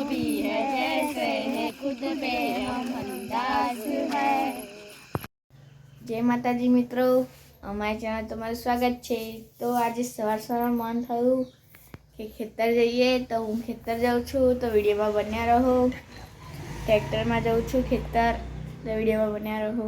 भी है जैसे है खुद पे हम अंदाज है। जय माताजी मित्रों, अमारी चैनल તમારું સ્વાગત છે। તો આજે સવાર મન થયું કે ખેતર જઈએ, તો હું ખેતર જાઉં છું, તો વિડીયોમાં બન્યા રહો। ટ્રેક્ટરમાં જાઉં છું ખેતર, તો વિડીયોમાં બન્યા રહો।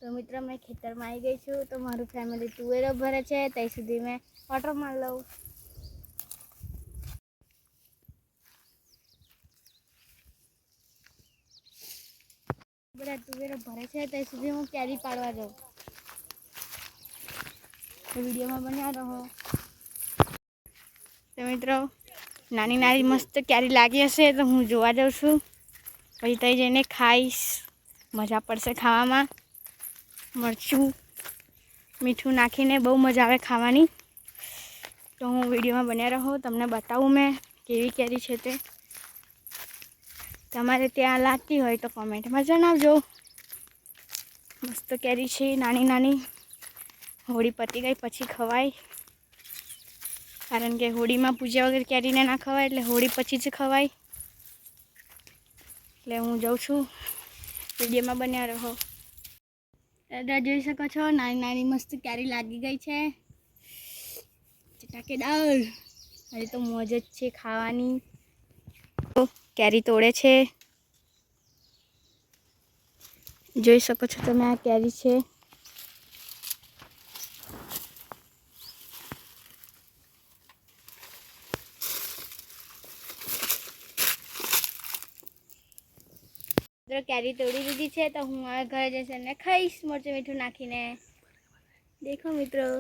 तो मित्रों मैं खेतर में आई गई छूँ। तो मारू फैमिली तुवेरो भरे छे, तई सुधी मैं ऑटो मार लऊँ। बड़ा तुवेरो भरे छे, तई सुधी हूँ कैरी पाड़वा जाऊँ। तो वीडियो में बन्या रहो। तो मित्रों नानी नानी मस्त कैरी लागी हशे, तो हूँ जोवा जाऊँ छूँ। पछी तई जईने खाईश, मजा पड़शे खावामां। मरचूं मीठू नाखीने बहु मजा आवे खावानी। तो हूँ विडियो में बन्या रहो, तमने बताऊँ मैं केवी केरी छे ते। तमारे त्यां लागती होय तो कमेंट में जणावजो। मस्त केरी छे नानी नानी। होળી पती गई पछी खवाय, कारण के होળી में पूजा वगैरह केरी ने ना खवाय, એટલે होળી पछी ज खवाय। એટલે હું જાઉં છું, વિડીયોમાં બન્યા રહો। दादा જોઈ શકો છો, નાની નાની મસ્ત કેરી લાગી ગઈ છે, ચટાકેદાર। હવે તો મોજ જ છે ખાવાની। કેરી તોડે છે, જોઈ શકો છો તમે, આ કેરી છે। कैरी तोड़ी दीदी है, तो हूँ आ घर जैसे ने खाईश मरचू मीठू नाखीने। देखो मित्रों,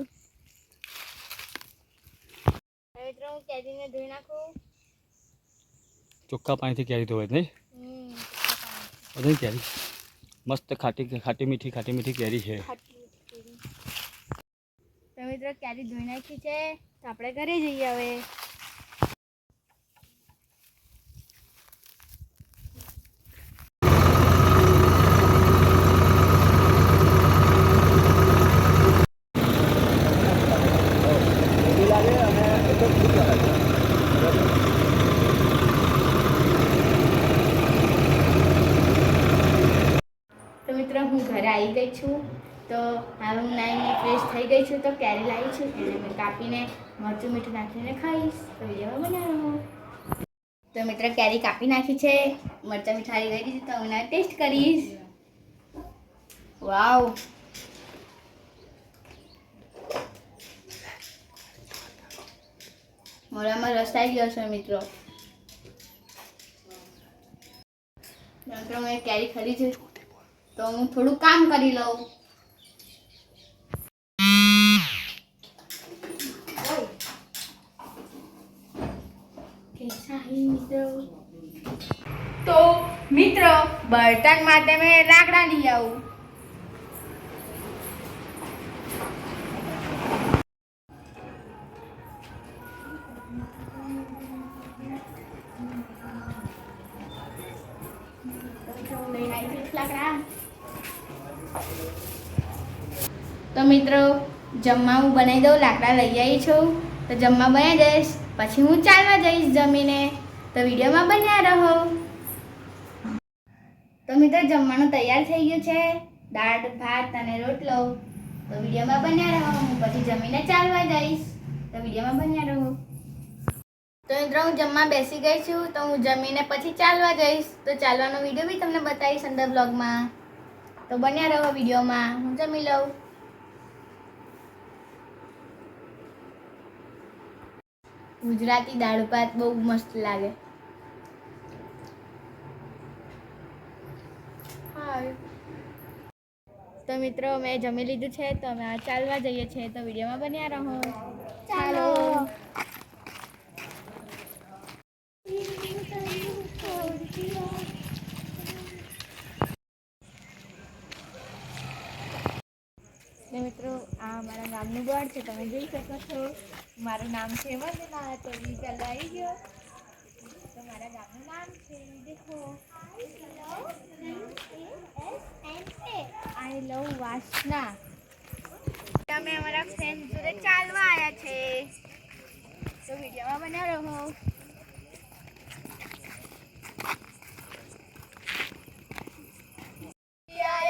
मित्रों कैरी ने धोई नाखू। ચોખ્ખા પાણીથી કેરી ધોવાય નહીં? બધી કેરી મસ્ત ખાટી મીઠી કેરી છે। તો મિત્રો કેરી ધોઈ નાખી છે, તો આપણે ઘરે જઈએ હવે। तो मित्रों हूँ घरे आई गई छूँ। तो हम नाई फ्रेश थी गई छूँ, तो कैरी लाई छूँ, मैं कापीने मरचू मीठू नाखीने खाईश। तो वीडियो में बन्या रहो। तो मित्र कैरी कापी नाखी है, मरचा मीठाई गई थी, तो मैं टेस्ट करीश। वाव, मोरामां रस आई गयो छे मित्रों। मित्रों मैं कैरी खरी छे, तो हूँ थोड़ू काम करी लऊं। तो मित्रों बर्तन माटे मैं लाकड़ा ली आऊं। तो मित्रों जमवा हूँ बनाई दऊँ, लाकड़ा लई आई छूँ। तो जमवा बनाई दईश, पछी हूँ चालवा जईश जमीने। तो वीडियो में बन्या रहो। तो मित्रों जमवानुं तैयार थई गयुं छे, दाळ भात अने रोटलो। तो वीडियो में बन्या रहो, हूँ पछी जमीने चालवा जईश। तो वीडियो में बन्या रहो। तो मित्रों हूँ जमवा बेसी गई छूँ, तो हूँ जमीने पछी चालवा जईश। तो चालवानो विडियो भी तमने बताईश अंदर ब्लॉग में। तो बन्या रहो विडियो में, हूँ जमी लऊं। गुजराती दाळ भात बहुत मस्त लागे। तो मित्रों मैं जमी लीधुं छे, तो अमे चालवा जईए छे। तो विडियो में बन्या रहो। चालो। मित्रों आ मारा नामनुं बोर्ड छे, तमे जोई शको छो। मारुं नाम छे वंदना। तो वीडियो आई गयो। तो मारा અમારા ગામનું નામ છે દેખો આઈ લવ વાસના. અમે અમારા ફ્રેન્ડ જોડે ચાલવા આવ્યા છે તો વિડીયોમાં બન્યા રહો.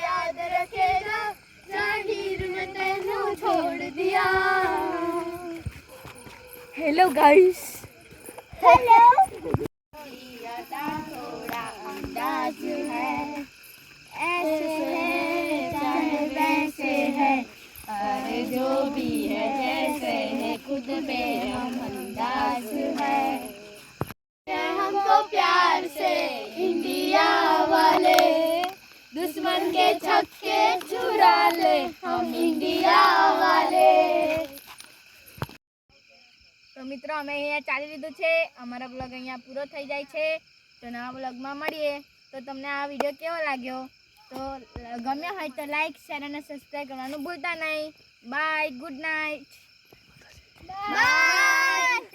याद रखेगा जागीर में तेनू छोड़ दिया. Hello guys. हेलो. थोड़ा अंदाज है ऐसे है चाहे वैसे है अरे जो भी है जैसे है खुद पे हम अंदाज है हमको प्यार से इंडिया वाले दुश्मन के छक्के चुरा ले हम इंडिया वाले. તો મિત્રો અમે અહીંયા ચાલી લીધું છે. અમારો બ્લોગ અહીંયા પૂરો થઈ જાય છે. તો નવા બ્લોગમાં મળીએ. તો તમને આ વિડીયો કેવો લાગ્યો? તો ગમ્યો હોય તો લાઈક શેર અને સબસ્ક્રાઈબ કરવાનું ભૂલતા નહીં. બાય. Good night. બાય.